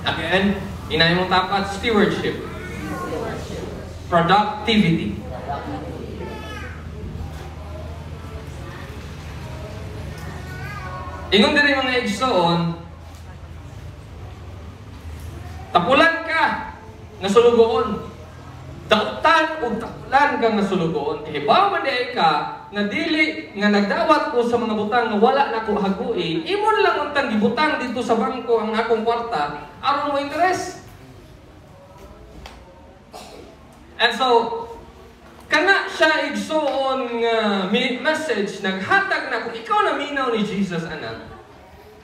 Again, inay mong tapat, stewardship. Productivity. Ingon din mga igsoon, tapulan ka nga sulugoon. Dautan o tapulan ka nga sulugoon. Hibaw man di ka nga dili nga nagdawat ko sa mga butang nga wala na ko hagui. Imon lang untang gibutang dito sa bangko ang akong kwarta aron mo interes. And so kana siya igsoon nga message naghatag na kung ikaw na minaw ni Jesus anak.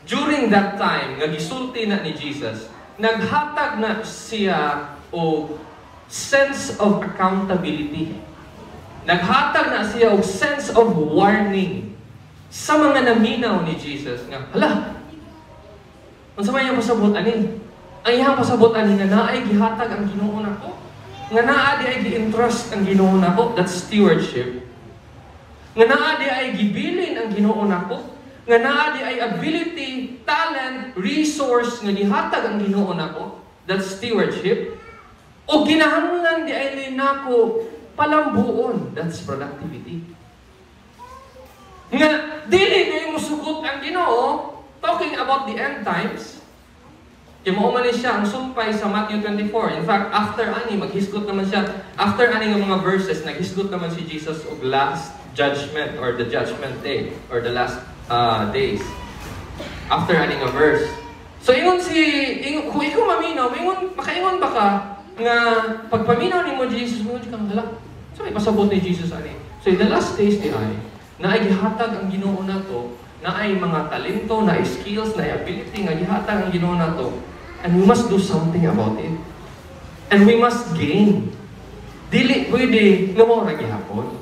During that time nga gisulti na ni Jesus, naghatag na siya o sense of accountability. Naghatag na siya og sense of warning sa mga naminaw ni Jesus nga hala. Unsa may iyang pasabot ani? Ang iyang pasabot ani nga naay gihatag ang Ginoo nako. Nga naa di ay gi-entrust ang Ginoo nako, that's stewardship. Nga naa di ay gibilin ang Ginoo nako, nga naa di ay ability, talent, resource nga gihatag ang Ginoo nako, that's stewardship. O kinahanglan di ay linako palambuon, that's productivity. Nga dili di mo sugot ang Ginoo, talking about the end times. Kaya mauman siya ang sumpay sa Matthew 24. In fact, after ani, maghisgot naman siya. After ani ng mga verses, naghisgot naman si Jesus og last judgment or the judgment day or the last days. After ani nga verse. So, kung ikaw maminaw, makaingon ba ka nga pagpaminaw ni mo Jesus, mo kang hala. So, may pasabot ni Jesus ani. So, in the last days di ay, na ay gihatag ang Ginoo nato, na ay mga talento, na ay skills, na ay ability nga gihatag ang Ginoo nato. And we must do something about it. And we must gain. Dili pwede nga mo ra gihapon.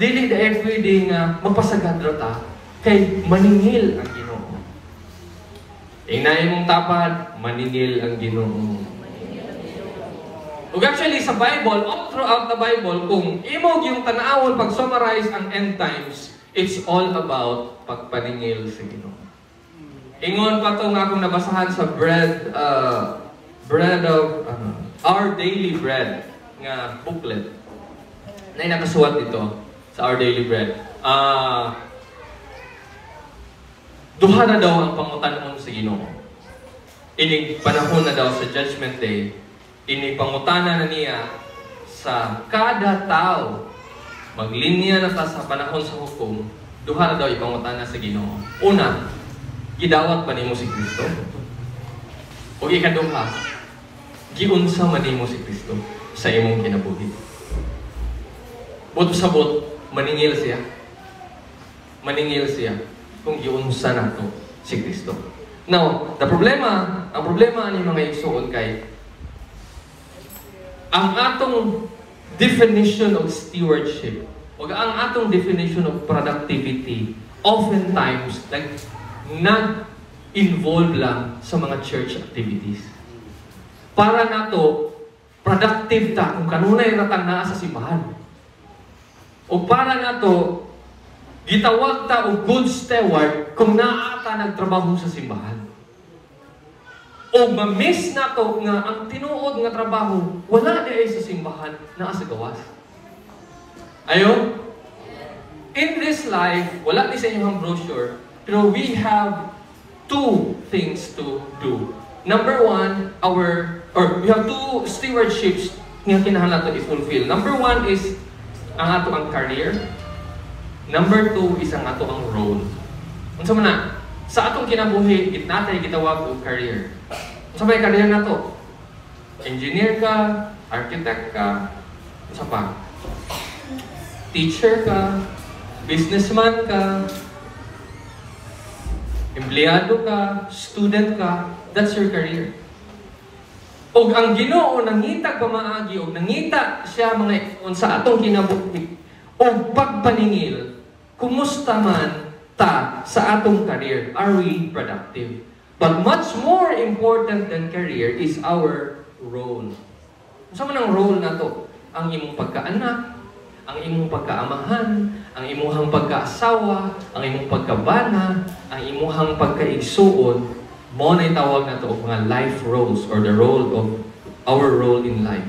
Dili dai pwede nga magpasagad ra ta kay maningil ang Ginoo. Inay mong tapad, maningil ang Ginoo. Ug actually sa Bible, all throughout the Bible, kung imog yung tanawon pag-summarize ang end times, it's all about pagpaningil sa Ginoo. Ingon pa itong akong nabasahan sa bread of Our Daily Bread nga booklet. Na nakasuwat dito sa Our Daily Bread. Duha na daw ang pangutanon sa Ginoo. Inig panahon na daw sa Judgment Day. Inig pangutana na niya sa kada tao. Maglinya na ta sa panahon sa hukom. Duha na daw ipangutana sa Ginoo. Una, gidawat ba nimo si Kristo? O ikaduha, giunsa man nimo si Kristo sa imong kinabuhi? Buto sabot, maningil siya. Maningil siya kung giunsa nato si Kristo. Now, ang problema ani mga igsoon kay ang atong definition of stewardship o ang atong definition of productivity oftentimes nag-involve lang sa mga church activities. Para nato productive ta kung kanunay ratang naa sa simbahan. O para nato gitawag ta og good steward kung naa ta nagtrabaho sa simbahan. O ma-miss nato nga ang tinuod nga trabaho wala di ay sa simbahan, naa sa gawas. Ayo? In this life, wala di sa inyong brochure, pero we have two things to do. Number one, we have two stewardships nga kinahanglan nato i-fulfill. Number one is ang ato ang career. Number two is ang ato ang role. Unsa man na? Sa atong kinabuhi, gitnatay gitawag og career. Unsa may career nato? Engineer ka, architect ka, unsa pa? Teacher ka, businessman ka, empleyado ka, student ka, that's your career. Og ang Ginoo nangita pamaagi og nangita siya mga sa atong kinabuhi og pagpaningil, kumusta man ta sa atong career? Are we productive? But much more important than career is our role. Unsa man ang role nato? Ang imong pagkaanak, ang imong pagkaamahan, ang imong pagkaasawa, ang imong pagkabana, ang imong pagkaigsuon, Mo na itawag na ito mga life roles or the role of our role in life.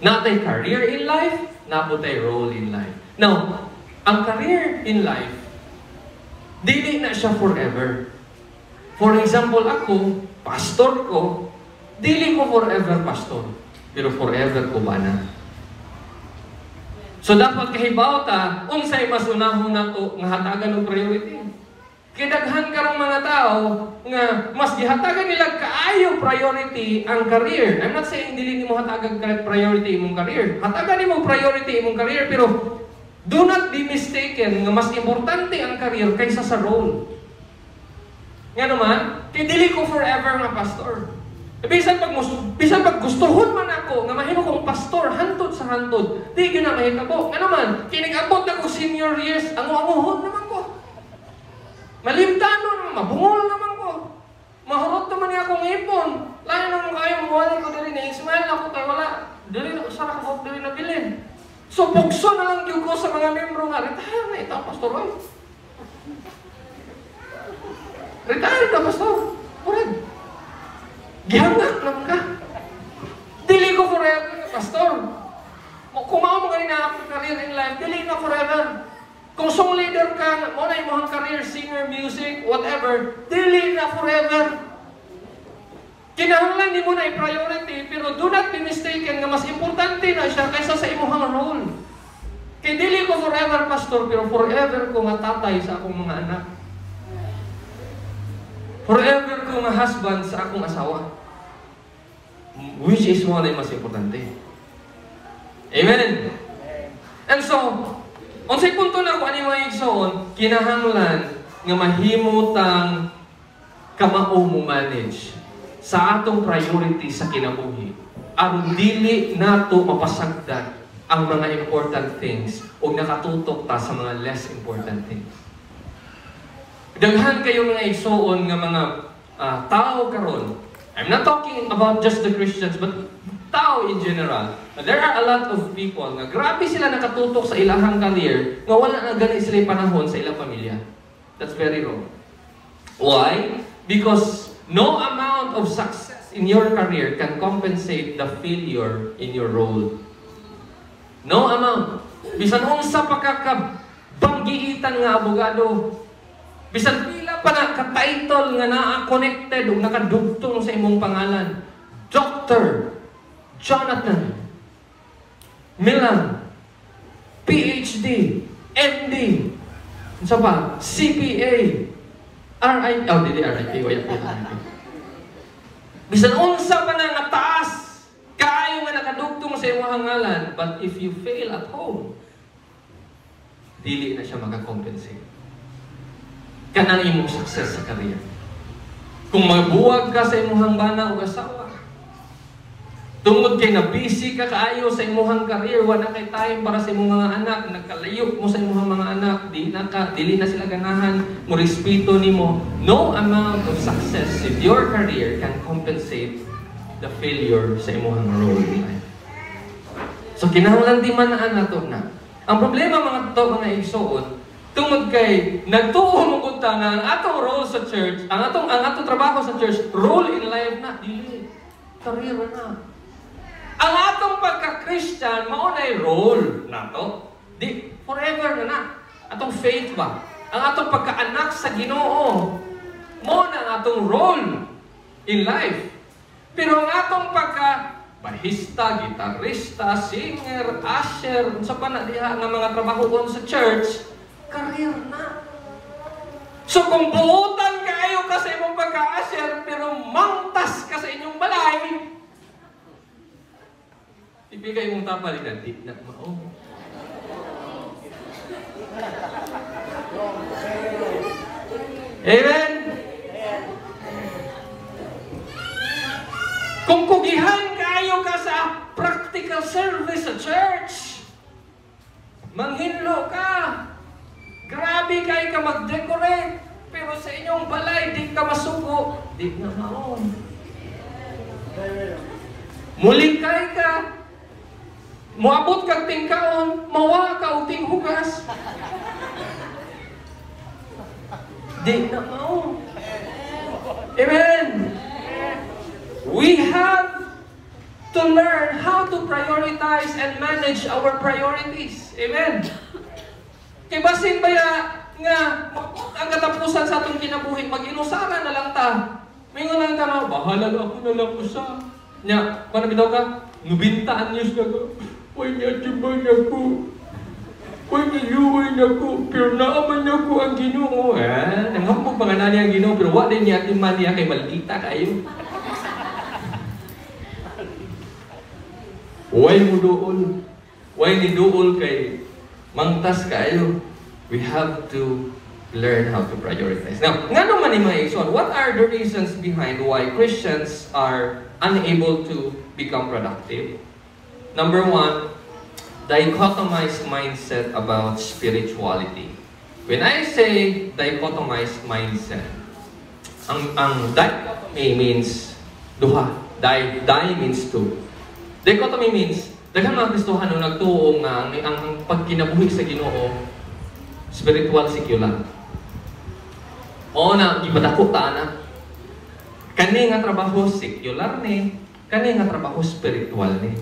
Natay career in life, naputay role in life. Now, ang career in life, dili na siya forever. For example, ako, pastor ko, dili ko forever pastor, pero forever ko ba na? So dapat kahibaw ta, unsay mas unahon nato nga hatagan og priority. Kay daghan karong mga tao nga mas gihatagan nila kaayo priority ang career. I'm not saying dili nimo hatagan priority imong career. Hatagan nimo priority imong career, pero do not be mistaken nga mas importante ang career kaysa sa role. Nga naman, kay dili ko forever nga pastor. Bisan pag gustuhon man ako nga mahimo kong pastor hantod sa hantod, di gyud na mahitabo. Nga naman, kinigabot na ko senior years, ango-angohon naman ko. Malimtano naman, mabungol naman ko. Mahurot naman niya akong ipon. Lain naman kayo, mawala ko dali na Ismael ako kay wala. Dali na sarap ko dali na bilin. So pugso na lang yung ko sa mga membro nga, retire na ito, Pastor Roy. Retire ka, Pastor. Correct. Gihangak naman ka. Dili ko forever, Pastor. Kung mao mo ganina akong career in life, dili na forever. Kung song leader ka, mo na imong career, singer, music, whatever, dili na forever. Kinahanglan di mo na i-priority, pero do not be mistaken nga mas importante na siya kaysa sa imong role. Kaya dili ko forever pastor, pero forever ko nga tatay sa akong mga anak. Forever ko nga husband sa akong asawa. Which is mo na mas importante. Amen? And so, unsay punto na ko ani mga igsoon, kinahanglan nga mahimutang kamao mo manage sa atong priority sa kinabuhi. Aron dili nato mapasagdan ang mga important things o nakatutok ta sa mga less important things. Daghan kayo mga igsoon nga mga tao karon. I'm not talking about just the Christians, but tao in general. There are a lot of people nga grabe sila nakatutok sa ilahang career nga wala na gani sila panahon sa ilang pamilya. That's very wrong. Why? Because no amount of success in your career can compensate the failure in your role. No amount. Bisan unsa pa ka banggiitan nga abogado, bisan pila pa na ka-title nga naa-connected o nakadugtong sa imong pangalan. Dr. Jonathan Milan, PhD, MD, unsa pa? CPA, RIP, dili RIP, wala RIP. Bisan unsa pa na nga taas, kaayo nga nakadugtong sa imong hangalan, but if you fail at home, dili na siya makakompensate. Kanang imong success sa career. Kung magbuwag ka sa imong bana o asawa, tungod kay na busy ka kaayo sa imong career, wala kay time para sa imong mga anak, nagkalayo mo sa imong mga anak, dili na sila ganahan, mo respeto nimo. No amount of success in your career can compensate the failure sa imong role in life. So kinahanglan di man nato na. Ang problema mga igsoon, tungod kay nagtuo mo kunta nga ang atong role sa church, ang atong trabaho sa church, role in life na dili, career na. Ang atong pagka-Christian mao nay role nato. Di forever na. Atong faith ba? Ang atong pagka-anak sa Ginoo mo na ang atong role in life. Pero ang atong bahista, gitarista, singer, usher, unsa pa na diha nga mga trabahoon sa church, career na. So kung buutan kayo ka sa imong pagka-usher, pero mangtas ka sa inyong balay, ibigay mong tapal na di na mao. Amen? Kung kugihan kayo ka sa practical service sa church, manghinlo ka. Grabe kayo ka mag-decorate, pero sa inyong balay, di ka masuko, di na maon. Mulikay ka, muabot kag tingkaon, mawa ka o tinghugas. Di na maon. Amen! We have to learn how to prioritize and manage our priorities. Amen! Kay basin baya nga ang katapusan sa atong kinabuhi, mag-inusara na lang ta. Mingon lang ta na, bahala na ako na lang usa. Nya, kung bitaw ka, nubintaan niyo siya ko. Huwag niya tibay ako. Huwag niyuway ako. Pero naaman ako ang Ginoo. Nanghambog pa nga na niya ang Ginoo, pero wala din niya at iman niya kay malkita kayo. Huwag mo dool. Huwag ni dool kay mangtas kayo. We have to learn how to prioritize. Now, nga naman ni mga Igsoon, what are the reasons behind why Christians are unable to become productive? Number one, dichotomized mindset about spirituality. When I say dichotomized mindset, ang dichotomy means duha. Di means two. Dichotomy means, daghang mga Kristohano nagtuo nga ang pagkinabuhi sa Ginoo spiritual secular. O na, ipadako ta na. Kani nga trabaho secular ni, kani nga trabaho spiritual ni.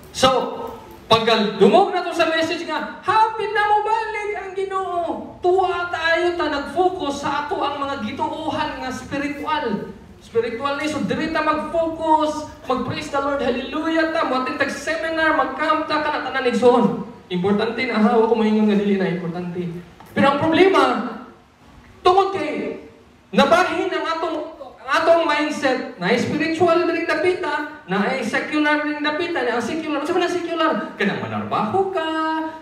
So, pag dumog na to sa message nga, hapit na mo balik ang Ginoo. Tuwa tayo ta nag-focus sa ato ang mga gituohan nga spiritual. Spiritual ni, so diri ta mag-focus, mag-praise the Lord, hallelujah ta, mo tag seminar, mag-camp ta, ka na tanan igsoon. Importante na hawa ko maingon nga dili na importante. Pero ang problema, tungod kay nabahin ang atong mindset na spiritual ring dapita, na secular ring dapita, na secular, sabi na secular, kanang manarbaho ka,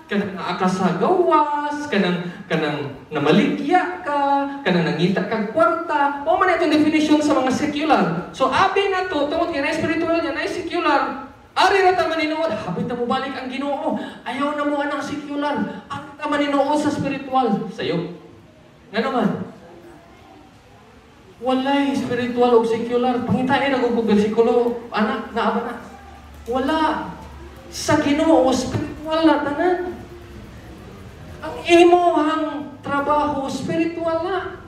kanang naaka gawas, kanang namaligya ka, kanang nangita kag kwarta, o man itong definition sa mga secular. So abi na to, tungod kay na spiritual yan, na secular, ari na ta maninuod, habit na mo balik ang Ginoo. Ayaw na mo anang secular. Ari ta maninuod sa spiritual. Sayo. Nga naman. Walay spiritual o secular. Pangitain na kung bersikulo. Anak, naaba na. Wala. Sa Ginoo, spiritual na tanan. Ang imuhang trabaho, spiritual na.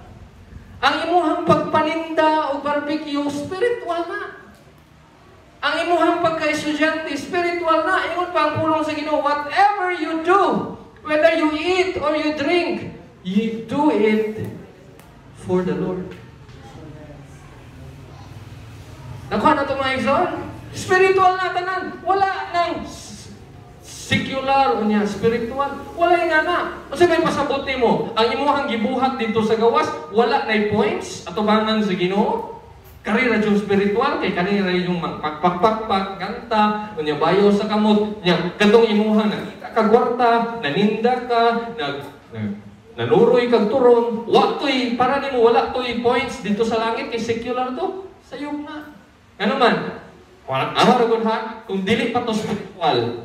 Ang imuhang pagpaninda o barbecue, spiritual na. Ang imuhang pagka-estudyante, spiritual na. Ingon pa ang pulong sa Ginoo, whatever you do, whether you eat or you drink, you do it for the Lord. Nakuha na ito mga Igsoon? Spiritual na tanan. Wala nang secular o niya, spiritual. Wala nga na. Kasi may pasabot mo, ang imuhang gibuhat dito sa gawas, wala na points at tubangan sa Ginoo. Karira yung spiritual, kay kanira yung magpakpakpakpak, kanta, unya bayo sa kamot, nya katong imuha, nakita ka gwarta, naninda ka, nanuroy kag turon, watoy, para nimo wala toy points dito sa langit, kay secular to, sayong na. Ano man, amaragon ha, kung dili pa to spiritual,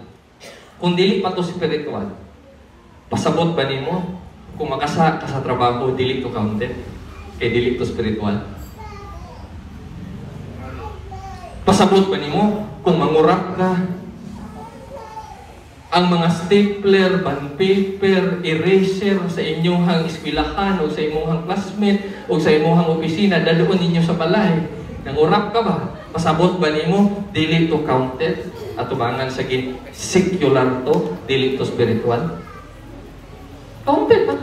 pasabot ba nimo, kung makasa ka sa trabaho, dili to counted, kay dili to spiritual. Pasabot ba nimo kung mangurap ka ang mga stapler, bond paper, eraser sa inyong eskwelahan o sa inyong classmate o sa inyong opisina, daluon ninyo sa balay. Nangurap ka ba? Pasabot ba nimo dili to counted at tubangan sa secular to, dili to spiritual? Counted ba?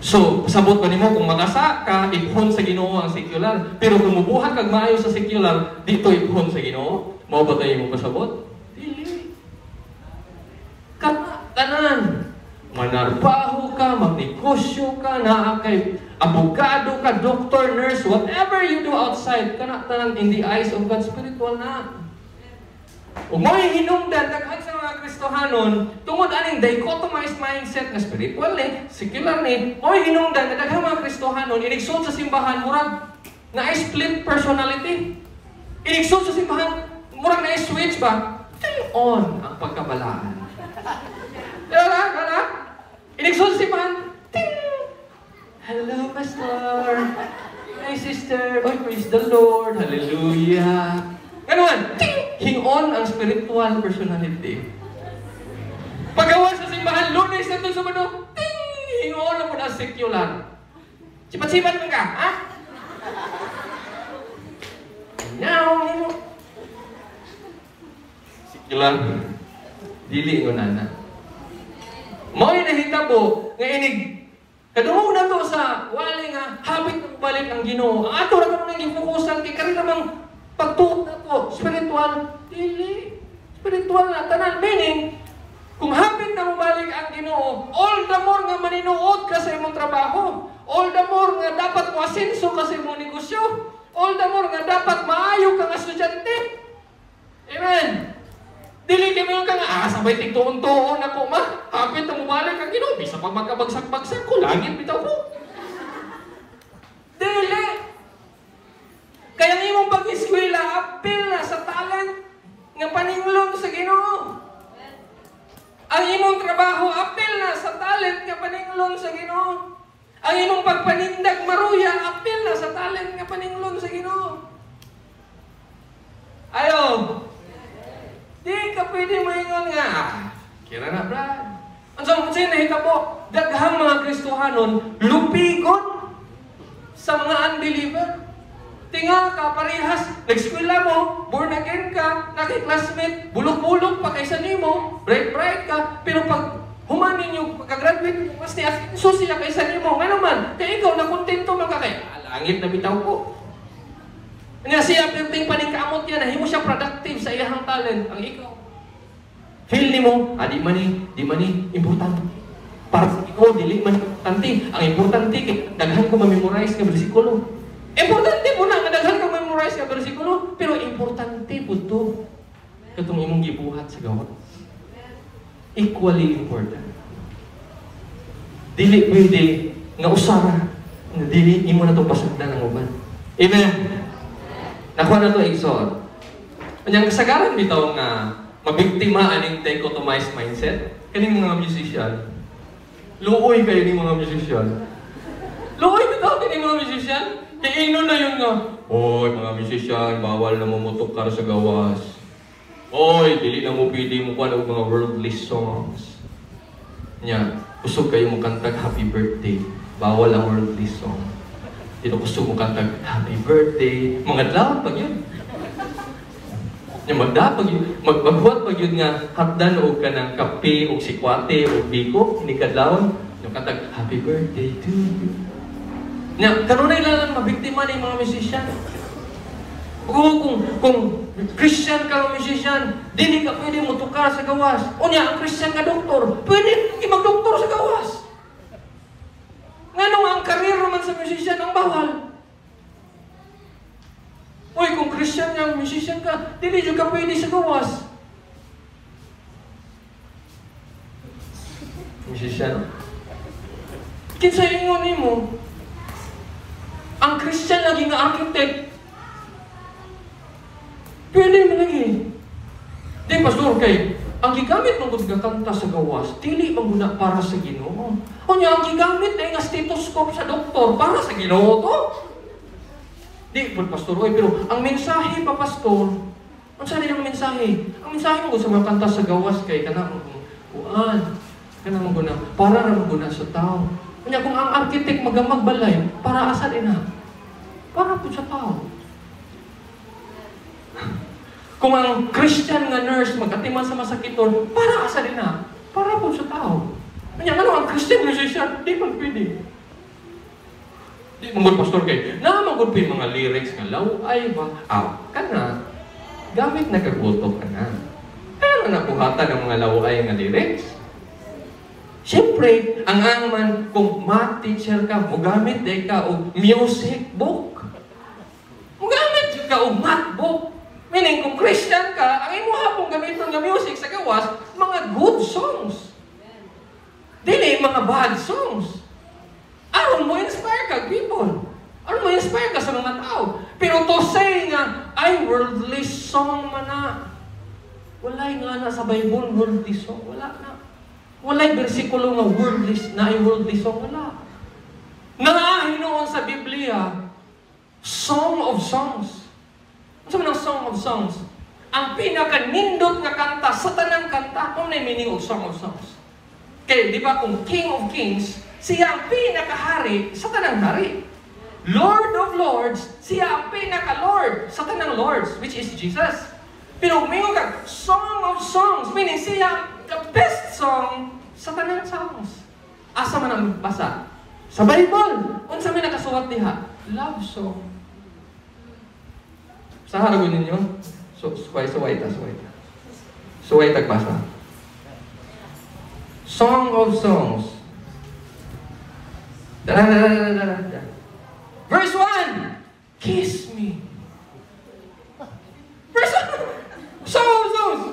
So, sabot ba nimo kung makasa ka, ibhon sa Ginoo ang secular. Pero kung mubuhat kag maayo sa secular, dito ibhon sa Ginoo, mao ba tayo mo pasabot? Dili. Kanan. Manarbaho ka, magnegosyo ka, naa kay abogado ka, doctor, nurse, whatever you do outside, tanan in the eyes of God, spiritual na. Ug mo'y hinungdan daghan sa mga Kristohanon tungod aning dichotomized mindset na spiritual ni, secular ni, mo'y hinungdan na daghang mga Kristohanon inigsud sa simbahan murag na split personality. Inigsud sa simbahan murag na switch ba? Turn on ang pagkabalaan. Wala? Inigsud sa simbahan, ting! Hello, Pastor. Hi, Sister. Oh, praise the Lord. Hallelujah. Ganon, ting! Hingon ang spiritual personality. Paggawa sa simbahan, Lunes na ito sa mano, ting! Hingon na po na secular. Sipat-sipat man ka, ha? Nyaw, mo. Sige lang. Dili ko na. Mo'y nahitabo nga inig. Kadungog na to sa wali nga habit na balik ang Ginoo. Ang ato ra kanang gifokusan kay kani namang pagtuot na to, spiritual. Dili. Spiritual na tanan, meaning kung habit na mabalik ang Ginoo, all the more nga maninuod ka sa imong trabaho, all the more nga dapat mo asenso ka sa imong negosyo, all the more nga dapat maayo ka nga estudyante. Amen. Dili kami ka nga, sabay tigtuon-tuon ako, ma. Habit na mabalik ang Ginoo, bisa pag magkabagsak-bagsak ko, langit bitaw ko. Dili. Kaya ang imong pag-eskwela, apil na sa talent nga paninglong sa Ginoo. Ang imong trabaho, apil na sa talent nga paninglong sa Ginoo. Ang imong pagpanindag maruya, apil na sa talent nga paninglong sa Ginoo. Ayo. Di ka pwede maingon nga. Kira na, Brad. Ang sa'yo nahitabo, daghang mga Kristohanon, lupigon sa mga unbeliever. Tinga ka, parehas, nag-eskwela mo, born again ka, nakiklasmate, bulok-bulok pa kaysa nimo, bright-bright ka, pero pag humanin yung pagka-graduate, mas niasinso siya kaysa nimo. Nga naman, kaya ikaw nakontento man ka kaya, langit na bitaw ko. Nga siya, pinting paningkamot niya, nahimo siya productive sa iyang talent. Ang ikaw, feel ni mo, di man ni, importante. Para sa ikaw, dili man importante. Ang importante, daghan ko ma-memorize ka bersikulo. Importante po na, kadaghan ka memorize ka bersikulo, pero importante po ito. Katong imong gibuhat sa gawa. Equally important. Dili pwede nga usara, nga dili imo na itong pasagdan ng uban. Amen? Nakuha na ito exhort. Kanyang kasagaran bitaw nga mabiktima aning dichotomized mindset. Kaning mga musician. Luoy kayo ni mga musician. Luoy bitaw kaning mga musician. Kaya ino na yun nga, oy, mga musician, bawal na mumutok ka sa gawas. Oy, dili na mo pwede mo pa ng mga worldly songs. Nya, kusog kayo mo kantag happy birthday. Bawal ang worldly song. Dito kusog mo kantag happy birthday. Mga dlaw pag yun. Nya, magdapag yun. Magbuhat pag yun nga, hatdan o ka ng kape o sikwate o biko, hindi kadlaw. Yung kantag happy birthday to you. Nya, kanunay lang mabiktima ng mga musician. Kung Christian ka o musician, dili ka pwede mo tukar sa gawas. O niya, ang Christian ka doktor, pwede mag-doktor sa gawas. Nganong ang karir naman sa musician ang bawal? Uy, kung Christian ka, musician ka, dili ka pwede sa gawas. Musician. Kinsa ingon nimo? Ang Christian lagi nga architect. Pwede mo lagi. Di, pastor, kay, ang gigamit ng kanta sa gawas, dili mangguna para sa Ginoo. O niya, ang gigamit na nga stethoscope sa doktor, para sa Ginoo to. Di, pastor, oy, pero ang mensahe pa, pastor, ang saan yung mensahe? Ang mensahe mo sa mga kanta sa gawas, kay kanang mangguna, para na mangguna sa tao. Kanya kung ang architect magamagbalay, para asa din na? Para po sa tao. Kung ang Christian nga nurse magatiman sa masakiton, para asa din na? Para po sa tao. Kanya ano ang Christian musician? Di man pwede. Di manggod pastor kay, manggod pa yung mga lyrics nga law ay ba? Kana, gamit na kagutok ka na. Kaya na nabuhatan ng mga law ay nga lyrics. Siyempre, ang angman, kung math teacher ka, mugamit day ka o music book. Mugamit ka o math book. Meaning, kung Christian ka, ang imo hapong gamiton ng music sa gawas, mga good songs. Dili, mga bad songs. Aron mo inspire ka, people. Aron mo inspire ka sa mga tao. Pero to say nga, ay worldly song man na. Walay nga na sa Bible, worldly song. Wala na. Walay bersikulo nga worldly, na ay worldly song, wala. Naahin noon sa Biblia, Song of Songs. Ano man ang Song of Songs? Ang pinaka-nindot nga kanta sa tanang kanta, ano na yung meaning of Song of Songs? Kaya, di ba, kung King of Kings, siya ang pinakahari sa tanang hari. Lord of Lords, siya ang pinaka-Lord sa tanang Lords, which is Jesus. Pero umingo ka, Song of Songs, meaning siya the best song sa tanang songs. Asa man ang basa? Sa Bible. Unsa may nakasuwat diha? Love song. Sa haragon ninyo? Suway tagbasa. Song of Songs. Verse 1, kiss me. Verse 1, Song of Songs.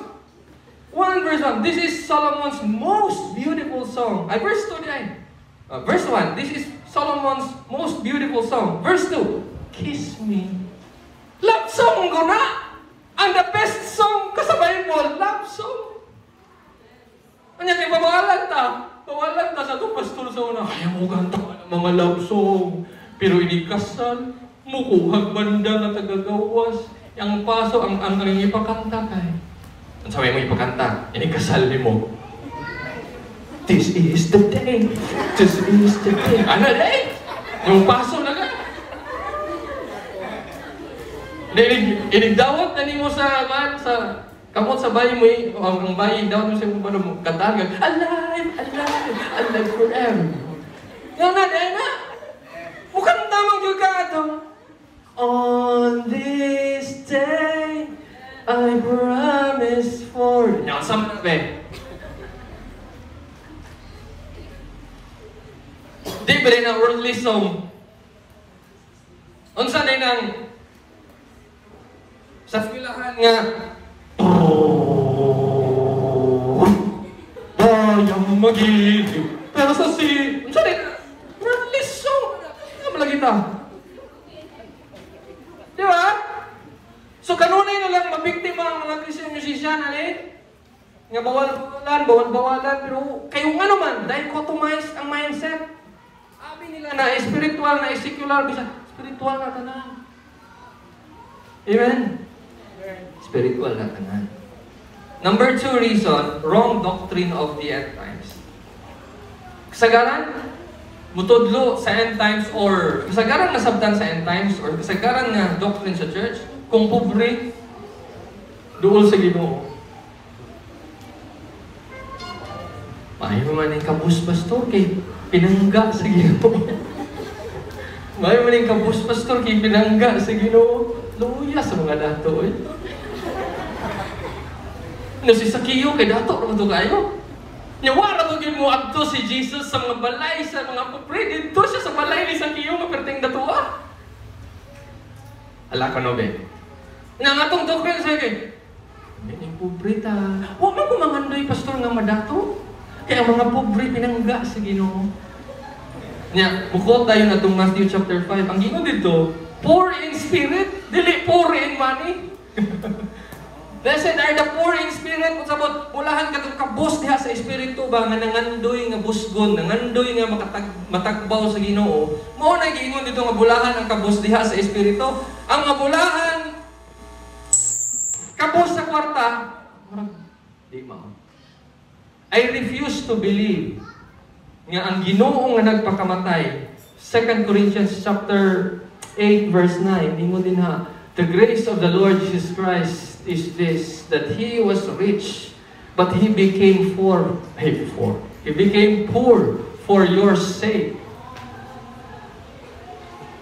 1 verse 1, this is Solomon's most beautiful song. Verse 2 verse 1, this is Solomon's most beautiful song. Verse 2, kiss me. Love song ko na. Ang the best song ka sa Bible, love song. Kanya kay bawalan ta sa itong pastor sa una. Kaya mo ganta ka ng mga love song. Pero inikasal, mukuhag banda na tagagawas. Ang paso, ang ipakanta kay. Ang sabi mo ipakanta, inikasal ni mo. This is the day. This is the day. Ano day? Yung paso na ka. Inigdawat na ni mo sa kamot sa bayi mo ang bayi, dawat mo siya mo kantahan ka, alive forever. Yan na. Mukhang tamang yung kato. On this day, I promise for... Yan, saan na ba? Di ba rin ang worldly song? Unsa din ang sa filahan nga bayang magiliw. Pero sa unsa din worldly song? Ano lagi ta? Di ba? So kanunay na lang mabiktima ang mga Christian musician, nga bawal-bawalan, pero kayong ano man, dichotomize ang mindset. Abi nila na spiritual, na secular, bisa spiritual na tanan. Amen? Spiritual na tanan. Number 2 reason, wrong doctrine of the end times. Kasagaran, mutudlo sa end times or kasagaran nasabtan sa end times or kasagaran nga doctrine sa church, kung pobre, duol sa Ginoo. Maayo man yung kabus pastor kay pinangga sa Ginoo. Maayo man yung kabus pastor kay pinangga sa Ginoo. Luya sa mga dato eh. No si Sakiyo kay dato ra to kayo. Nyawara to gyud mo adto si Jesus sa mga balay sa mga pobre dito siya sa balay ni Sakiyo maperting datua. Ala ka no be. Nang atong doctrine sa kay Yung pobre ta. Huwag man kumangandoy pastor nga madato. Kaya ang mga pobre pinangga sa Ginoo. Nya, bukod tayo na itong Matthew chapter 5. Ang Ginoo dito, poor in spirit, dili poor in money. Blessed are the poor in spirit. Kung sabot, mulahan ka itong kabos diha sa espiritu ba, nga nangandoy nga busgon, nangandoy nga matagbaw sa Ginoo. Mao na giingon dito nga bulahan ang kabos diha sa espiritu. Ang nga bulahan, kabos sa kwarta, di mao. I refuse to believe nga ang Ginoo nga nagpakamatay. 2 Corinthians chapter 8 verse 9, ingon din ha, the grace of the Lord Jesus Christ is this, that He was rich, but He became poor. He became poor for your sake.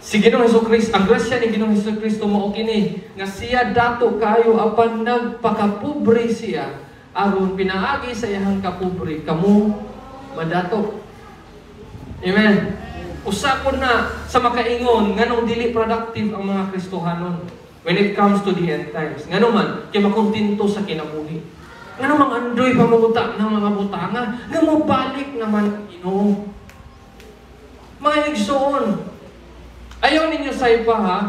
Si Ginoong Hesukristo, ang grasya ni Ginoong Hesukristo mao kini nga siya dato kayo apan nagpakapobre siya aron pinaagi sa iyang kapobre kamo madato. Amen. Usapon na sa makaingon nganong dili productive ang mga Kristohanon when it comes to the end times. Ngano man kay makontento sa kinabuhi. Ngano mang andoy pamuta ng mga butanga nga mobalik naman ang Ginoo. Mga igsoon, ayaw ninyo sa iba ha,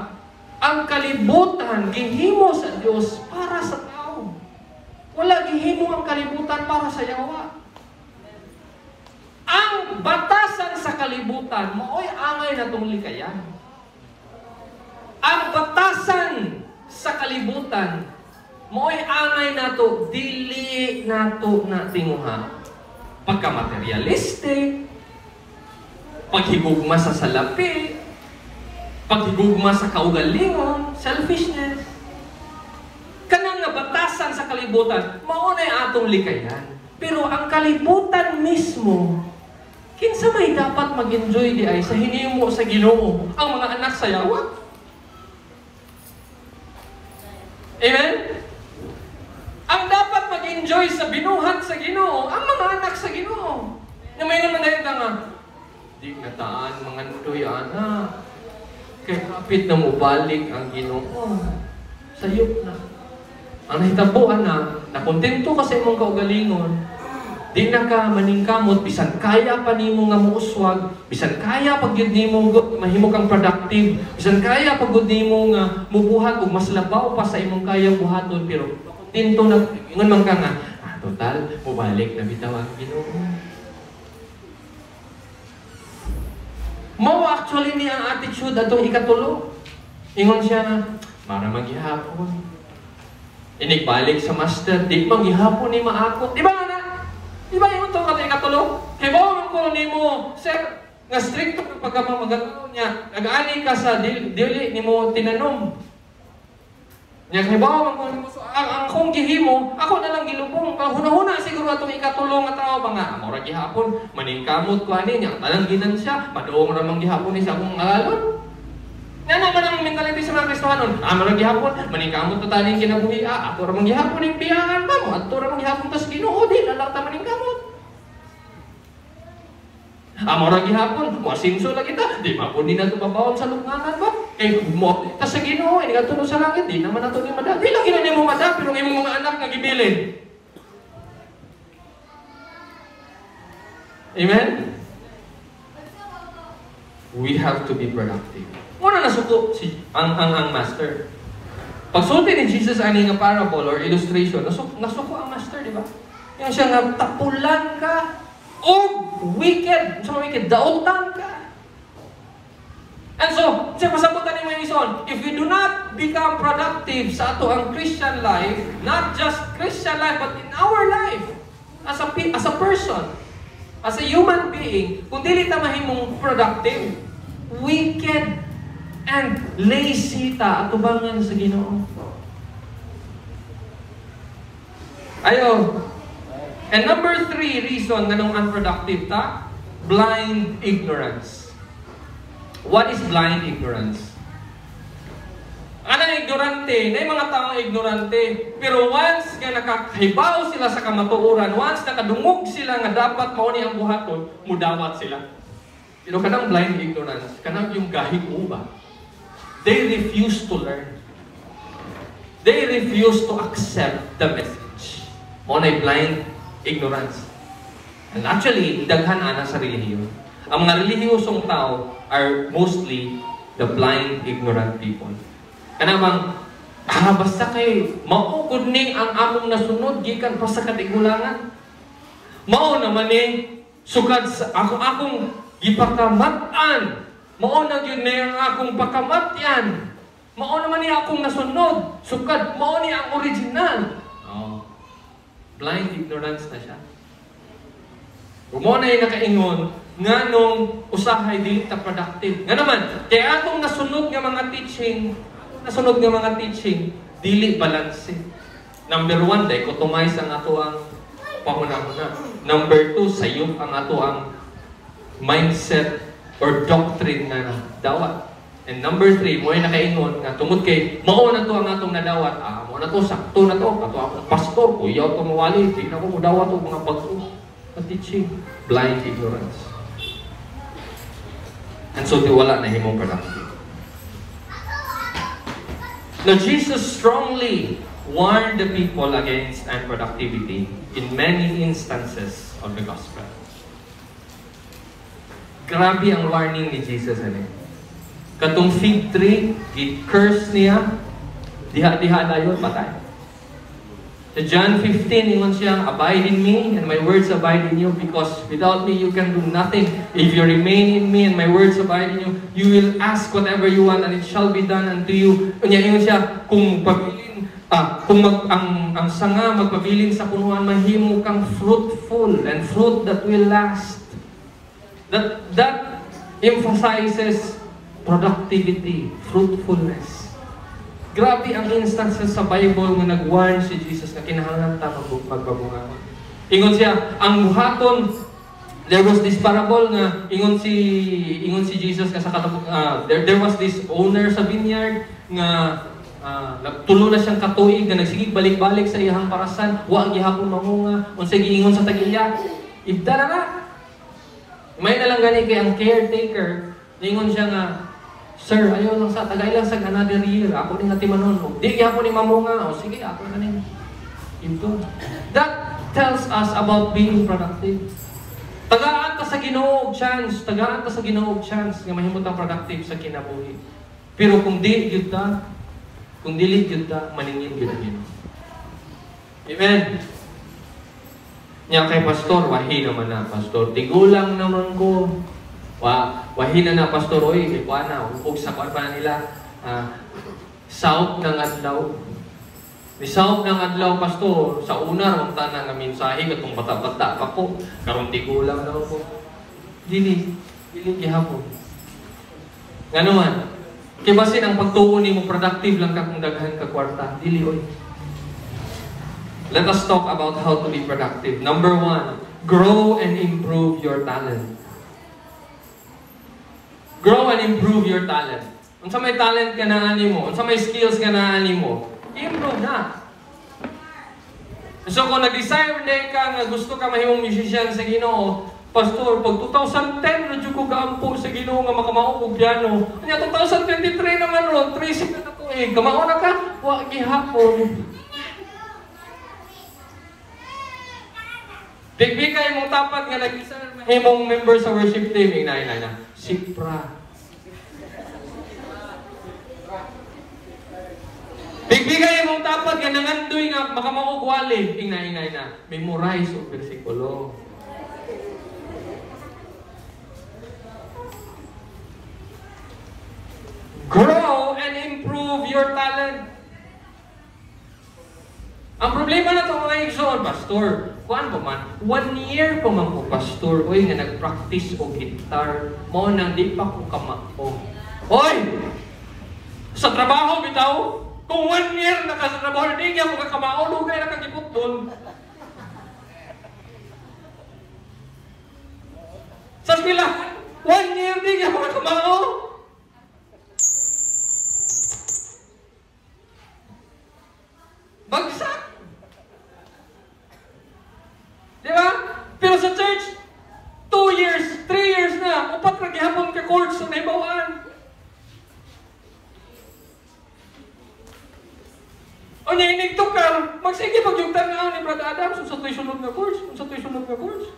ang kalibutan gihimo sa Dios para sa tao. Wala gihimo ang kalibutan para sa yawa. Ang batasan sa kalibutan, mooy angay na itong likayan. Ang batasan sa kalibutan, mooy angay na ito, dili na ito na tinguha. Pagka-materialistic, paghigugma sa salapi, paghigugma sa kaugalingon, selfishness. Kanang nga batasan sa kalibutan, maunay atong likayan. Pero ang kalibutan mismo, kinsa may dapat mag-enjoy di ay sa hinimo sa Ginoo, ang mga anak sa yawa. Amen? Ang dapat mag-enjoy sa binuhat sa Ginoo, ang mga anak sa Ginoo. Na may naman dahil nga, di nataan mga nutoy anak. Kaya kapit na mubalik ang Ginoo. Sayop na. Ang nahitabuan na kontento ka sa imong kaugalingon, di na ka maningkamot, bisan kaya pa nimo nga muuswag, bisan kaya pag yun nimo mahimo kang productive, bisan kaya pag yun nimo nga mubuhat og mas labaw pa sa imong kaya buhaton, pero kontento na ingon man ka nga, total, mubalik na bitaw ang Ginoo. Mao actually ni ang attitude atong ikatulo. Ingon siya na, mara maghihapon. Inigbalik sa master, di maghihapon ni maakot. Di ba na? Di ba yung itong ikatulo? Hibaw ko ni mo, sir, nga strict ka pagkamamagagaw niya. Nag-ani ka sa dili ni mo tinanom. Niya, hibaw ko ni mo, so, ang akong gihimo, ako na lang gilubong. Huna-huna siguro itong ikatulo nga tao, mga amora gihapon, maningkamot ko ani niya, talang ginansya, madoong ramang gihapon ni sa akong alalon. Nga naman ang mentality sa mga Kristohanon, marang gihapon, maningkamot na taning kinabuhi, ato ramang gihapon yung biyangan ba mo, ato ramang gihapon tas Ginoo, di na lang ta maningkamot. Marang gihapon, masinso lang kita, di ba po di na tumabawang sa lungangan ba? Kaya mo, tas sa Ginoo, hindi ka tulo sa langit, di naman nato ni mada. Di lang ginani mo mada, pero imong mga anak nga gibilin. Amen? We have to be productive. Muna nasuko ang master. Pagsulti ni Jesus ani nga parable or illustration, nasuko ang master, di ba? Yung siya nga tapulan ka o wicked, sa wicked, daotan ka. And so, siya pasabutan ni Mason, if we do not become productive sa ato ang Christian life, not just Christian life, but in our life, as a person, as a human being, kung dili ta mahimong productive, wicked, and lazy ta atubangan sa Ginoo. Ayo. And number 3 reason nga nung unproductive ta, blind ignorance. What is blind ignorance? Anong ignorante? Na mga taong ignorante. Pero once nga nakakahibaw sila sa kamatuoran, once nakadungog sila nga dapat mauni ang buhaton, mudawat sila. Pero kanang blind ignorance, kanang yung gahig uba. They refuse to learn. They refuse to accept the message. On a blind ignorance. And actually, daghan ana sa relihiyon. Ang mga relihiyosong tao are mostly the blind, ignorant people. Kanamang, basta kay maugod ni ang among nasunod, gikan pa sa katigulangan. Mao naman sukad sa akong gipakamatan. Mao na yun na yung akong pakamatyan. Mao naman niya akong nasunod. Sukad, mao niya ang original. Oh. Blind ignorance na siya. Mao na yung nakaingon, nga nung usahay dili ta productive. Nga naman, kaya atong nasunod nga mga teaching, dili balanse. Number 1, dichotomize ang ato ang pahuna-huna. Number 2, sayop ang ato ang mindset or doctrine na dawat. And number 3, mo ay nakaingon nga tungod kay mao na to ang atong nadawat. Mo na to sakto na to. Kato akong pastor, kuyaw to mawali, di na ko mudawat og mga bagto. Teaching, blind ignorance. And so di wala na himong productive. Now Jesus strongly warned the people against unproductivity in many instances of the gospel. Grabe ang warning ni Jesus Katong fig tree, curse niya, diha-diha dayon patay. Sa John 15, ingon siya, abide in me and my words abide in you, because without me you can do nothing. If you remain in me and my words abide in you, you will ask whatever you want and it shall be done unto you. Unya ingon siya, kung pabilin, ang sanga magpabilin sa punuan, mahimo kang fruitful and fruit that will last. That emphasizes productivity, fruitfulness. Grabe ang instances sa Bible nga nag-warn si Jesus na kinahanglan ta magbabunga. Ingon siya, ang buhaton, there was this parable nga ingon si Jesus nga sa there was this owner sa vineyard nga tulo na siyang katuig nga nagsigig balik-balik sa iyang parasan, wa gihapon mamunga, unsay giingon sa tagilya, ibda na. May na lang gani kay ang caretaker, ingon siya nga, sir, ayaw lang sa tagay lang sa another year, ako ning atimanon, di gihapon ni mamunga, o sige, ako na ning ito. That tells us about being productive. Tagaan ka sa Ginoo og chance, tagaan ka sa Ginoo og chance nga mahimot ang productive sa kinabuhi. Pero kung di gyud ta, kung dili gyud ta, maningin gyud ang Ginoo. Amen. Nya kay pastor, wahi naman na pastor. Tigulang naman ko. Wahi na pastor, oy, kay kuana, ug sa kuan pa nila, south ng adlaw. Nisawag ng adlaw, pastor, sa una, ang tanang nga mensahe, katong bata-bata pa ko, karon tigulang daw ko. Dili gihapon. Nga naman, kaya basin ang pagtuon mo productive lang ka kung daghan ka kwarta. Dili, oy. Let us talk about how to be productive. Number 1, grow and improve your talent. Grow and improve your talent. Unsa may talent ka na ani mo, unsa may skills ka na ani mo, improve na. So kung nag-desire ka nga gusto ka mahimong musician sa Ginoo, pastor, pag 2010 na ko gaampo sa Ginoo nga makamao og piano. Anya 2023 naman ron, 3 na to eh. Kamao na ka, wa gihapon. Bigbigay mong tapat nga nag-desire mahimong member sa worship team, inay na. Sipra. Bigbigay mong tapat nga nangandoy nga makamaog wali, inay na. Memorize o bersikulo. Grow and improve your talent. Ang problema na ito mga igsoon, pastor, kuan pa man, 1 year pa man ko, pastor, oy, nga nag-practice o guitar, mo nang di pa ko kamako. Oy! Sa trabaho, bitaw, kung 1 year nakatrabaho, hindi niya mo kakamao, lugay na kagipot doon. Sa sila, 1 year, hindi niya mo kakamao. Bagsak. Di ba? Pero sa church, 2 years, 3 years na, upat na gihapon ka courts sa naibawaan. O niya inigtok ka, magsige pag yung tanaw ni Brad Adams, sa to'y sunod na course, sa to'y sunod na course.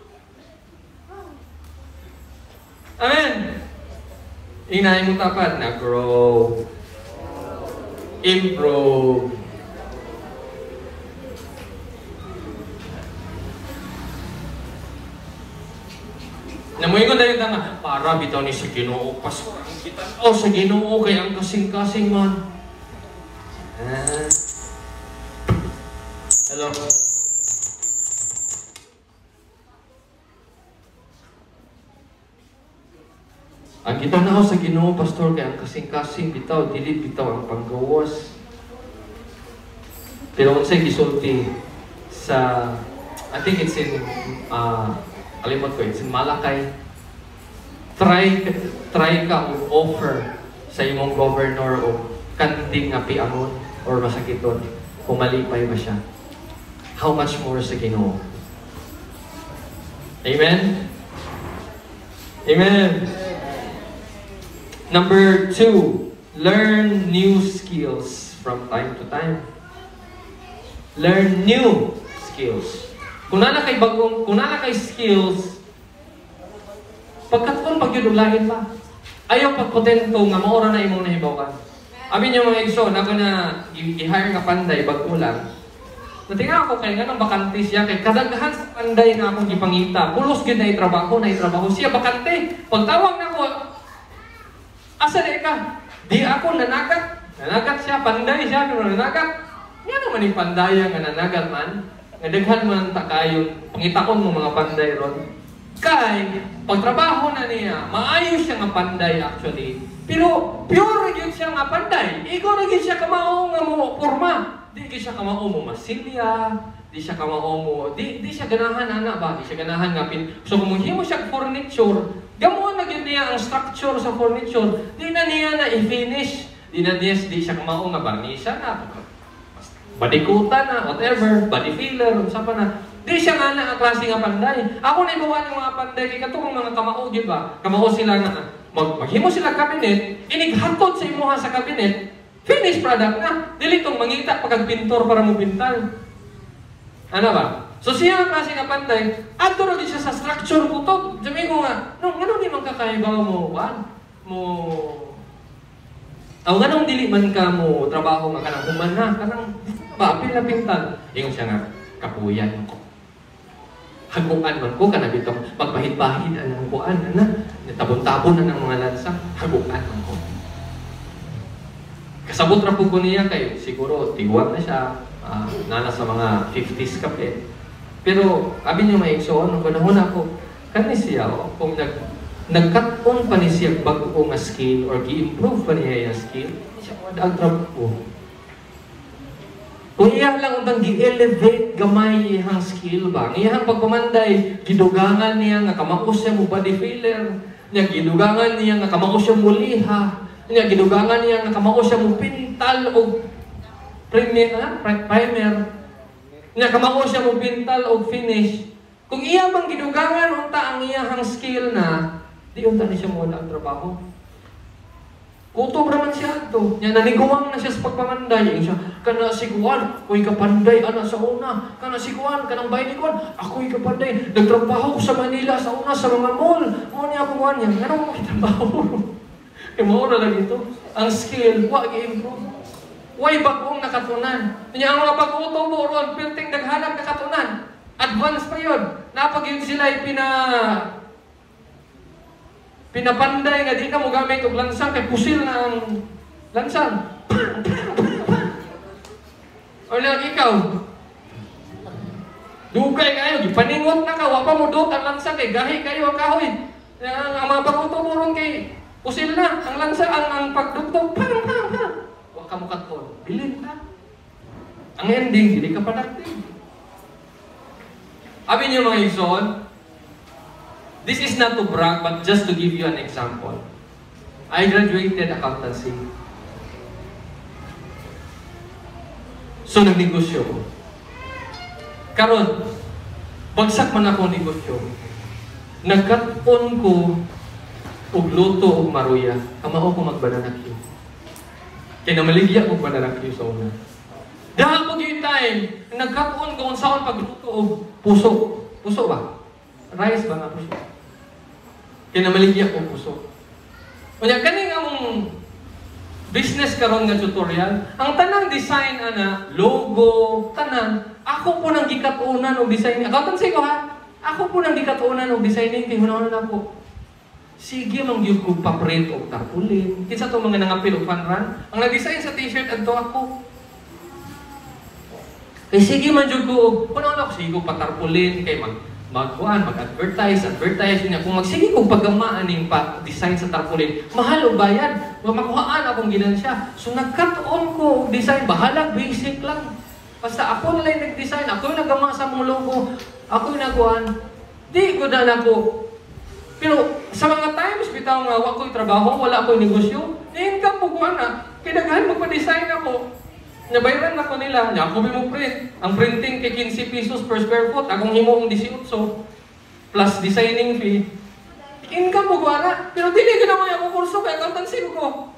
Amen. Inahin mo tapat na grow, improve. Namuingon tayo nga, para bitaw ni sa Ginoo, pastor, sa Ginoo, kaya ang kasing-kasing man. Hello. Ang kita na ako sa Ginoo, pastor, kaya ang kasing-kasing bitaw, dili bitaw ang panggawas. Pero kung sa'y gisulti sa, I think it's in, alimot ko, it's in Malakay. Try ka o offer sa imong governor o kanting nga piamon or masakiton kung malipay ba siya. How much more sa Ginoo? Amen? Amen. Number 2, learn new skills from time to time. Learn new skills. Kung nana kay skills, pagkatkon pagyudulahin pa. Ayaw pagpotento nga maura na imong nahibaw ka. Abi niyo mga igsoon, ako na i-hire nga panday bago lang. Natinga ako kay nga nang bakante siya kay kadaghan sa panday nga akong gipangita. Pulos gyud na itrabaho siya bakante. Pagtawag nako, asa di ka? Di ako nanagat. Nanagat siya, panday siya pero nanagat. Nga naman yung pandaya nga nanagat man. Nga daghan man ta kayo pangitakon mo mga panday ron. Kay, pagtrabaho na niya, maayos siya nga panday actually. Pero, pure yun siya nga panday. Ikaw na siya kamao nga mo forma. Di siya kamao mo masilya, di siya kamao mo, di siya ganahan ana ba? Di siya ganahan nga so kung himo siya furniture, gamuan na gyud niya ang structure sa furniture, di na niya na i-finish. Di siya kamao nga barnisa na, badikutan na, whatever, body filler, unsa pa na. Di siya nga na ang klase nga panday. Ako na ibawa ng mga panday, kay katong mga kamao, di ba? Kamao sila nga, maghimo sila kabinet, inighatod sa imuha sa kabinet, finished product na. Dili tong mangita pagkagpintor para mo pintal. Ano ba? So siya ang klase nga panday, adto rin siya sa structure ko to. Sabi ko nga, ganun di man kakaibaw mo, ganun dili man ka mo trabaho nga kanang human na, kanang apil na pintal. Ingon siya nga, kapuyan ko. Haguan man ko, kanang bitong magpahid-pahid ang kuan, tabon-tabon na ng mga lansa, haguan man ko. Kasabot ra po ko niya kay siguro tiguan na siya, nana sa mga 50s kape. Pero abi niyo maigsoon nung panahon ako, kani siya kung nagkat-on pa ni siya bago nga skill or gi-improve pa niya yung skill, siya ang trabaho. Kung iya lang undang gi-elevate gamay iyang skill ba, iyang pagpamanday, gidugangan niya nga kamaos siya mo body filler, niya gidugangan niya nga kamaos siya mo liha, niya gidugangan niya nga kamaos siya mo pintal o primer, niya kamaos siya mo pintal o finish. Kung iya bang gidugangan unta ang iyang skill na, di unta ni siya mo ang trabaho. Kutob raman siya ito. Yan, naniguwang na siya sa pagpamanday. Siya, kana si Kuan, ako'y kapanday, ana sa una. Kana si Kuan, kanang bahay ni Kuan, ako'y kapanday. Nagtrabaho ko sa Manila, sa una, sa mga mall. Ano niya ako Kuan yan? Ano mo kitrabaho? Kaya mauna lang ito. Ang skill, wag i-improve. Way bagong nakatunan. Niya ang mga baguto mo ron, pilting naghanap nakatunan. Advance pa yun. Napag yun sila pinapanday nga di na mo gamit og lansang kay pusil na ang lansang. O lang ikaw. Dugay kayo, gipaningot na ka, wa pa mo dot ang lansang kay gahi kayo ang kahoy. Ang mga baguto mo ron kay pusil na ang lansang ang pagdugtog. Wa ka mo katon. Bilin ka. Ang ending dili ka productive. Abi niyo mga igsoon, this is not to brag, but just to give you an example. I graduated accountancy. So, nagnegosyo ko. Karon, bagsak man ako negosyo. Nagkat-on ko og luto og maruya. Kamao ko magbananakyo. Kaya namaligya ko bananakyo sa una. Dahil po yung time, nagkat-on ko kung saan pagluto og puso. Puso ba? Rice ba nga puso? Kinamaligya ko puso. Kanya kaning among business karon nga tutorial, ang tanang design ana, logo, tanan, ako po nang gikatunan og design. Accountancy ko ha. Ako po nang gikatunan og designing kay hunahon ako. Sige man gyud ko pa-print og tarpaulin. Kinsa to mga nangapil og fanran? Ang nag-design sa t-shirt adto ako. Kay sige man gyud ko, kuno ako sige ko pa-tarpaulin kay mag-advertise niya. Kung magsige kong paggamaan ng design sa tarpaulin, mahal o bayad. Makuhaan akong ginansya. So nagkat-on ko design, bahala, basic lang. Basta ako na lang nag-design, ako yung nagama sa mong logo, ako yung nagawan. Di ko na ako. Pero sa mga times, bitaw nga, wala ko'y trabaho, wala ko'y negosyo, ni-income po ko na. Kinagahan magpa-design ako. Nabayaran na ko nila, ako mo print. Ang printing kay 15 pesos per square foot, akong himo ang 18 plus designing fee. Income mo guara, pero dili ka naman ako kurso kaya accountancy ko.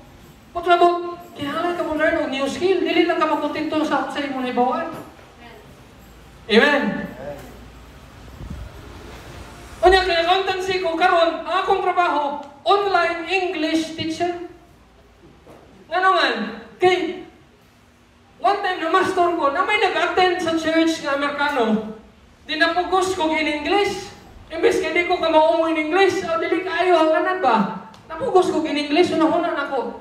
What about, kailangan ka mo learn o new skill, dili lang ka makontento sa imong hibawan. Amen? O niya, kaya accountancy ko karon, ang akong trabaho, online English teacher. Nga naman, kay one time na master ko, na may nag-attend sa church ng Amerikano, dinapugos ko in English. Imbes kaya di ko kamaungo in English, o dili kayo, hanganan ba? Napugos ko in English, unahunan ako.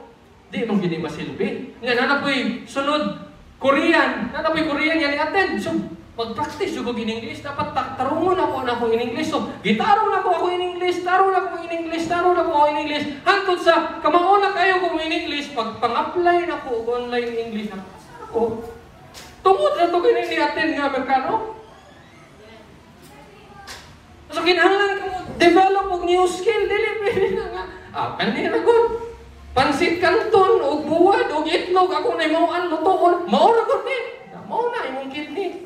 Di mong gini masilbi. Nga, nanapoy sunod, Korean. Nanapoy Korean, yan i-attend. So, mag-practice yung in English, dapat tarungon ako na ako in English. So, gitarong na ako in English, tarong na ako in English, tarong na ako in English. Hantod sa, kamaon na kayo kung in English, pag-apply na ako online English na ako. Tungod na ito ganyan ni-attend nga Amerikano. So, kinahanglan ka mo, develop og new skill, dili na nga. Kanina ko, pansit kanton, o buwad, o itlog, ako na mauan, lutoon, maura ko ni. Mauna, imong kidney.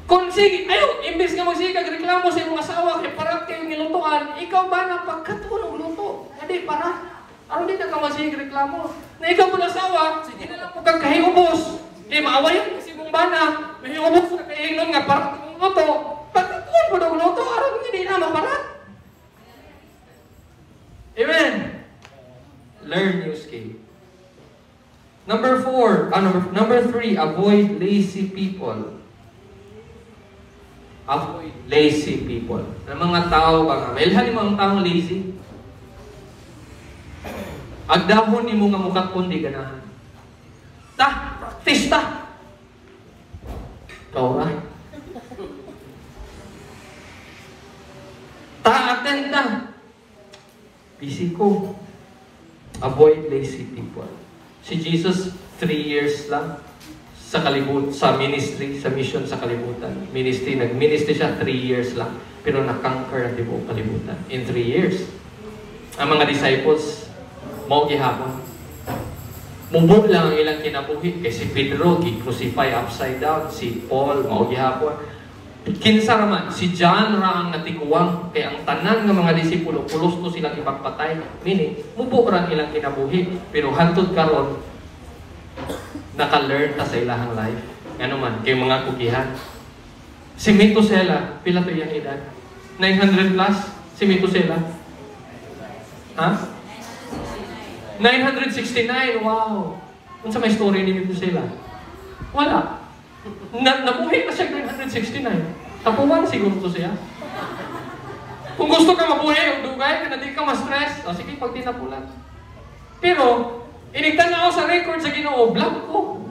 Kung sige, ayaw, imbes nga magsigag, reklamo sa iyong asawa, kay parat kayong nilutuan, ikaw ba na pagkatulong luto? Hindi, para. Aron din na ka magsigag reklamo. Na ikaw mo asawa, sige na lang po kang kahiubos. Di maawayan kasi mong bana, mahiubos na kahinom nga, parat kong luto. Pagkatulong mo daw luto, aron hindi na maparat. Amen. Learn new skill. Number 3, avoid lazy people. Avoid lazy people. Ang mga tao ba nga, mailhan mo ang taong lazy? Agdahon ni mo nga mukat kundi ganahan. Practice ta! Ikaw ba? Attend ta! Busy ko. Avoid lazy people. Si Jesus, 3 years lang sa ministry, sa mission sa kalibutan. Nag-ministry siya 3 years lang. Pero na-conquer ang tibuong kalibutan in 3 years. Ang mga disciples, mao gihapon. Mubo lang ang ilang kinabuhi. Kay si Pedro, gi-crucify upside down. Si Paul, mao gihapon. Kinsa raman, si John ra ang natikuwang. Kay ang tanan ng mga disipulo, pulos to silang ipagpatay. Meaning, mubo ra ang ilang kinabuhi. Pero hantod karon, naka-learn ta sa ilahang life. Ano man, kay mga kugihan. Si Methuselah, pila to iyang edad? 900 plus? Si Methuselah? Ha? 969, wow! Kung sa may story ni Methuselah? Wala. Nabuhay na siya 969. Tapuan siguro to siya. Kung gusto ka mabuhay, dugay ka na di ka ma-stress, sige, pag tinapulan. Pero, inigtan na ako sa record sa Ginoo, blanco.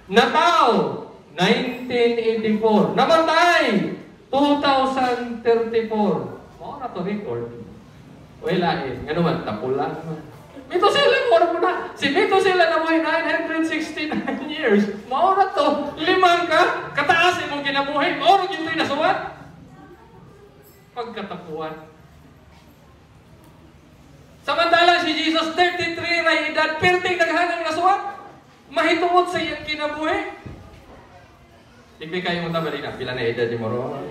Nataw, 1984. Namatay, 2034. Mao na to record. Wala Ano man, tapulan man. Methuselah, mo na. Si Methuselah na mo 969 years. Maura to. 5 ka. Kataas mong kinabuhay. Maura yung nasuwat. Pagkatapuan. Samantala si Jesus, 33 ray edad. Perting naghanang nasuwat. Mahitungod sa iyang kinabuhay. Hindi kayo mo tabali na. Pila na edad yung moro.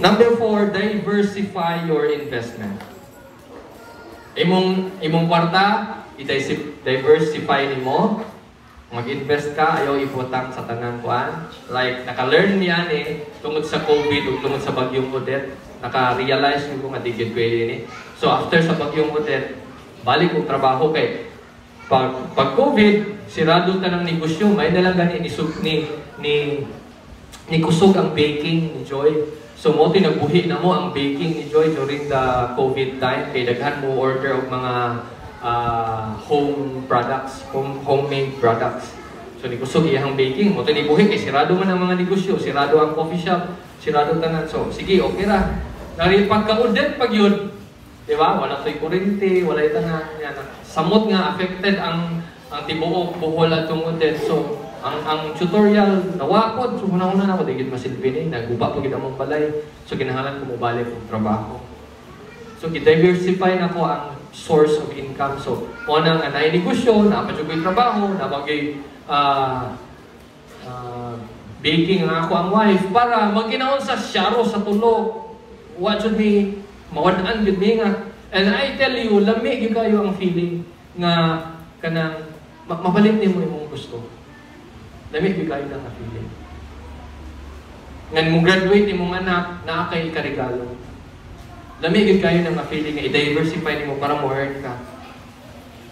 Number 4, diversify your investment. Imong kwarta, i-diversify nimo. Mag-invest ka, ayaw ibutang sa tanang kuan. Like, naka-learn niyan tungod sa COVID o tungod sa bagyong Odette, naka-realize ko nga digit ko ini. So, after sa bagyong Odette, balik kong trabaho kay pag COVID, sirado ka ng negosyo, may nalang gani ni kusog ang baking ni Joy. So mo tinagbuhi na mo ang baking ni Joy during the COVID time. Kay daghan mo order og mga home products, homemade products. So ni kusog iyang baking. Mo tinibuhi kay sirado man ang mga negosyo, sirado ang coffee shop, sirado tanan. So sige, okay ra. Dari pagka-Odette pag yun, di ba? Wala toy kuryente, wala tanan. Samot nga affected ang tibuok Bohol at Odette. So ang tutorial nawapod, so una-una na ako digit masilbi naguba pag among balay, so kinahanglan ko mobalik og trabaho. So i-diversify na ko ang source of income. So una nga na negosyo, napajugoy trabaho, napagay baking nga ako ang wife para magkinaon sa syaro sa tulo. What should be mawadaan gud mi nga. And I tell you, lami gyud kayo ang feeling nga kanang mapalit nimo imong gusto. Lamig bigay lang na feeling. Ngan mo graduate imong anak, naa kay karigalo. Lamig kayo ng feeling nga i-diversify nimo para mo earn ka.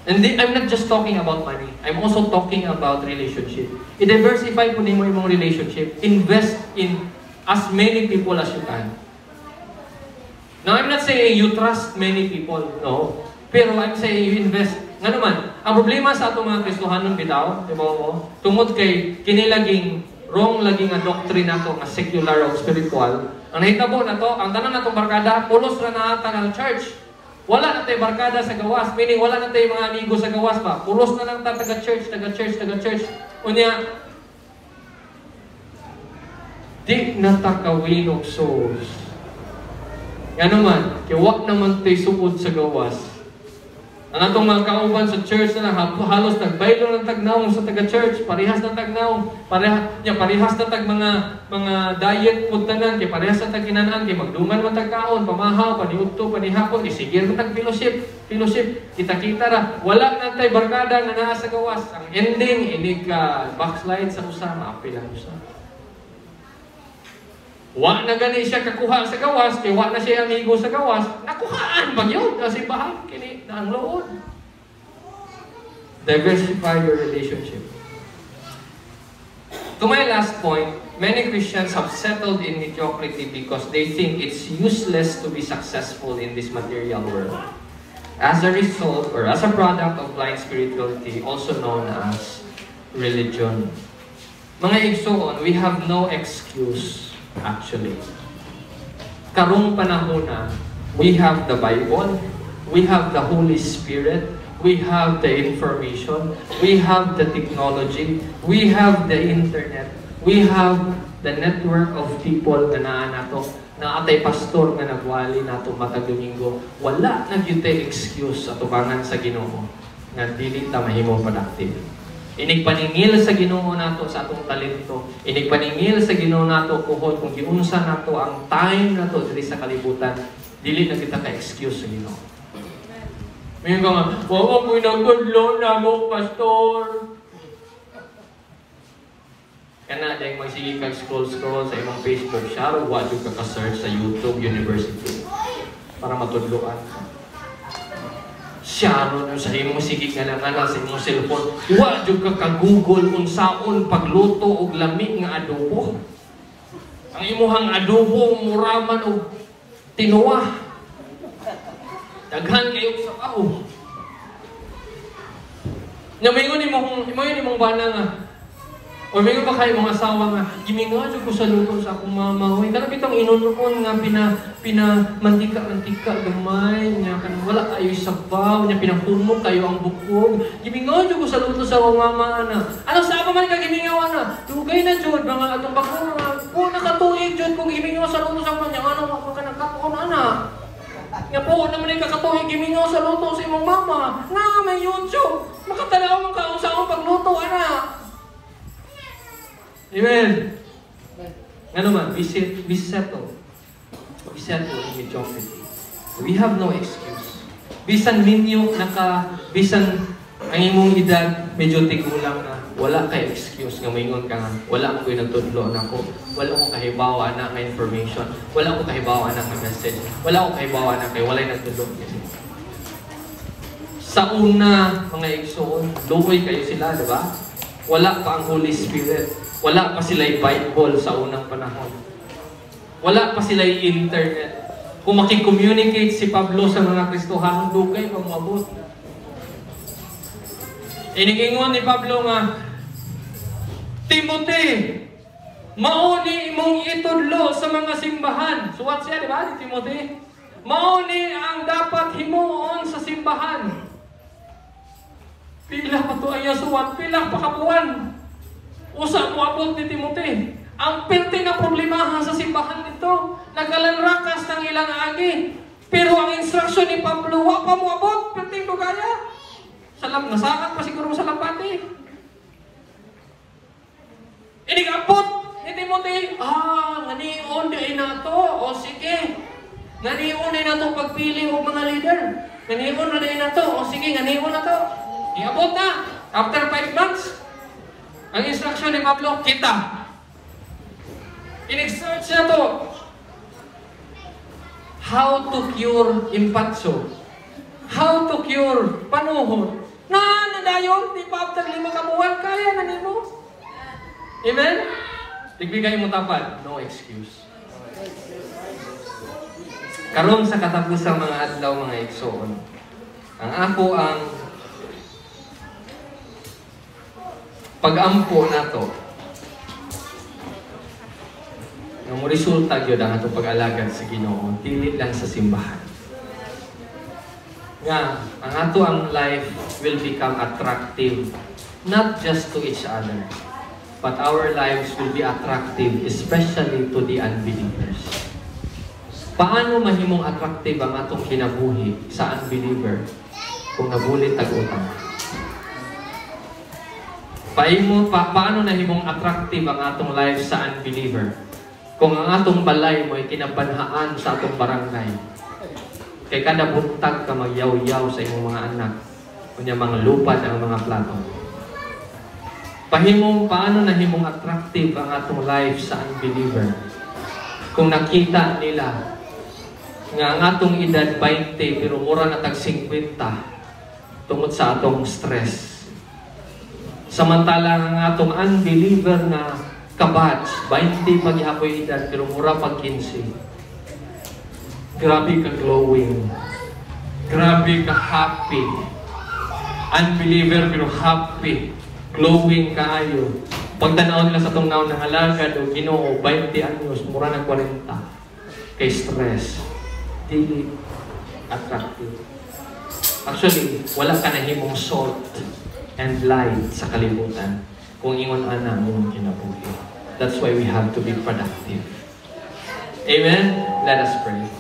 And I'm not just talking about money. I'm also talking about relationship. I-diversify po nimo imong relationship. Invest in as many people as you can. Now, I'm not saying you trust many people, no. Pero I'm saying you invest. Nga naman, ang problema sa atong mga Kristohanon bitaw, di ba mo? Tungod kay kinilaging wrong laging nga doctrine nato nga secular o spiritual. Ang nahitabo na to, ang tanan natong barkada, pulos ra na ata ng church. Wala na tayo barkada sa gawas, meaning wala na tayo mga amigo sa gawas ba? Pulos na lang ta taga-church, taga-church, taga-church. Unya, di na takawin og souls. Yan naman, kaya wak naman tayo sukod sa gawas. Ang atong mga kauban sa church na halos nagbaylo ng tagnaw sa taga-church, parehas na tagnaw, parehas na tag mga diet food tanan, kay parehas na tag kinanaan, kay magduman man tagkaon, pamahaw, paniudto, panihapon, isigir man tag fellowship, kita-kita ra, wala na tay barkada nga naa sa gawas. Ang ending, inig ka backslide sa usama, apil ang usama. Wa na gani siya kakuha sa gawas, kay wa na siya amigo sa gawas, nakuhaan ba yun? Kasi bahag kini na ang lood. Diversify your relationship. To my last point, many Christians have settled in mediocrity because they think it's useless to be successful in this material world. As a result, or as a product of blind spirituality, also known as religion. Mga igsoon, we have no excuse. Actually, karong panahon na, we have the Bible, we have the Holy Spirit, we have the information, we have the technology, we have the internet, we have the network of people na naa nato, na atay pastor nga nagwali nato matag Domingo. Wala na gyud tay excuse sa tubangan sa Ginoo nga dili ta mahimo productive. Inigpaningil sa Ginoo nato sa atong talento. Inigpaningil sa Ginoo nato kuhod kung giunsa nato ang time nato diri sa kalibutan. Dili na kita ka-excuse sa Ginoo. Mayon ka nga, "Wa ko nagtudlo na mo, pastor." Kana dayang magsige kag scroll sa imong Facebook, share wa jud ka search sa YouTube University para matudloan ka. Sharon sa imong sige nga lang sa imong cellphone. Wa jud ka ka-Google unsaon pagluto og lami nga adobo. Ang imuhang adobo muraman og tinuwa. Daghan kayo sa kao. Nya mingon imong bana nga. O mingon pa kay mga asawa nga, gimingaw jud ko sa luto sa akong mama. Hoy, kana bitong inunon nga pina mantika gamay nya kan wala kayo sabaw nya pinahumok kayo ang bukog. Gimingaw jud ko sa luto sa akong mama ana. Ano sa ako man ka gimingaw ana? Dugay na jud mga atong bakuna nga. Po nakatuig jud kung gimingaw sa luto sa akong nya ano ako ka nagkatuon ana. Nga po naman ka katuig gimingaw sa luto sa imong mama. Nga may YouTube. Makatanaw man ka unsa akong pagluto ana. Amen. Nga naman, be settled. Be settled in mediocrity. We have no excuse. Bisan ninyo bisan ang imong edad medyo tigulang na, wala kay excuse nga maingon ka nga, wala ko nagtudlo na ko, wala ko kahibawa na nga information, wala ko kahibawa na nga message, wala ko kahibawa na kay walay nagtudlo. Sa una, mga igsoon, luoy kayo sila, di ba? Wala pa ang Holy Spirit. Wala pa sila'y Bible sa unang panahon. Wala pa sila'y internet. Kung makicommunicate si Pablo sa mga Kristohanon, dugay pa moabot. Inigingon ni Pablo nga, Timothy, mauni imong itudlo sa mga simbahan. Suwat siya, di ba, ni Timothy? Mauni ang dapat himuon sa simbahan. Pila pa to ay suwat, pila pa kabuan. Usa mo abot ni Timothy. Ang perti na problemahan sa simbahan nito, nagalanrakas ng ilang agi. Pero ang instruksyon ni Pablo, wa pa mo abot, perting dugaya. Nasakat pa siguro sa lampati. Inigabot ni Timothy, nganion di na to. O sige, nganion na to pagpili o mga leader. Nganion na di na to. O sige, nganion na to. Iabot na. After 5 months, ang instruction ni Pablo, kita. In-search na to. How to cure impatso. How to cure panuhon. Nadayon, di pa after 5 kabuhan, kaya na nimo. Amen? Tigbigay mo tapad. No excuse. Karon sa katapusang mga adlaw mga igsoon, ang ako ang pag-ampo nato ang resulta gyud ang atong pag-alagad sa Ginoo, dili lang sa simbahan. Nga ang ato ang life will become attractive not just to each other, but our lives will be attractive especially to the unbelievers. Paano mahimong attractive ang atong kinabuhi sa unbeliever kung nabulit tag-utang? Paano nahimong attractive ang atong life sa unbeliever kung ang atong balay mo ay kinabanhaan sa atong barangay? Kay kada buntag ka magyaw-yaw sa imong mga anak, kunya mga lupad ang mga plato. Paano nahimong attractive ang atong life sa unbeliever kung nakita nila nga ang atong edad 20 pero mura na tag 50 tungod sa atong stress. Samantala ang atong unbeliever na kabatch, 20 paghihapoy edad pero mura pag 15. Grabe ka glowing. Grabe ka happy. Unbeliever pero happy. Glowing kaayo. Pagtanaw nila sa itong naon ng alagad o Ginoo, 20 anyos, mura na 40. Kay stress. Dili attractive. Actually, wala ka nahimong salt and light sa kalibutan kung ingon ana mong kinabuhi. That's why we have to be productive. Amen? Let us pray.